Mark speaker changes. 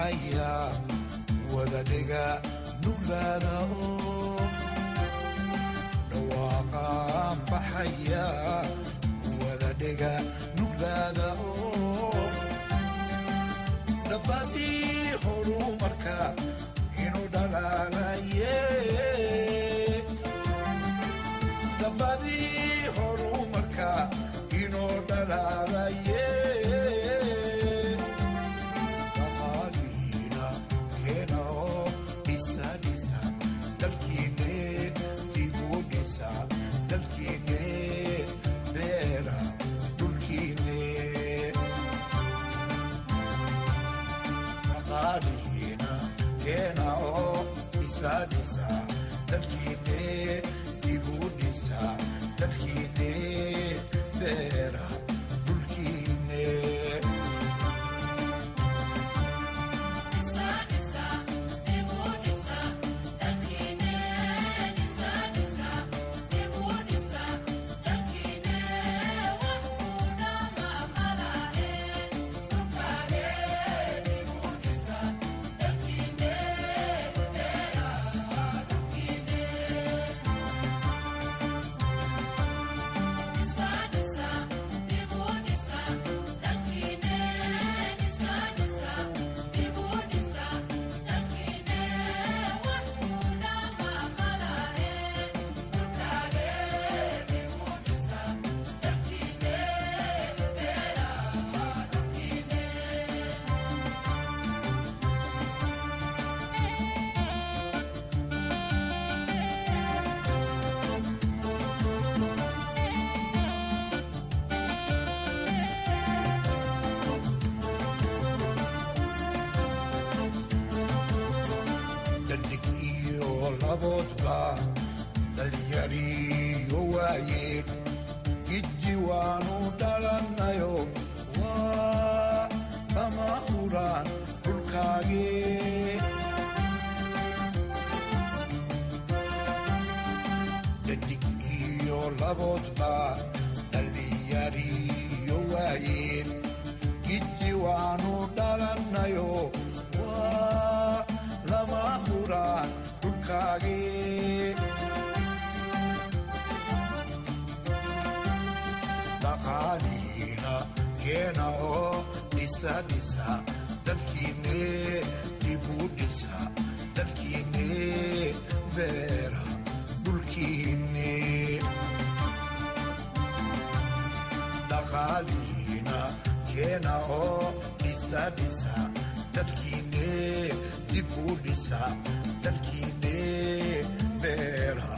Speaker 1: baxaya wada dhiga nuglaada dhawaaqaan baxaya wada dhiga nuglaada dabadii horumarka inuu dhalaalaye dabadii horumarka inuu dhalaalaye dhaqaalihiina keena oo dhisa dhisa dalkiine dibu dhisa dalkiine beera dhulkiine dhaqaalihiina keena oo dhisa dhisa dalkiine dibu dhisa dalkiine beera dhulkiine labodba dhalinyariyo waayeen gidji waanu dhalanayo waa kama huraan dhulkaagee dhadig iyo labodba dhalinyariyo waayeen gidji waanu dhalanayo waa lama huraan dhaqaalihiina keena oo dhisa dhisa dalkiine dibu dhisa dalkiine beera dhulkiine dhaqaalihiina keena oo dhisa dhisa dalkiine dibu dhisa dalkiine beera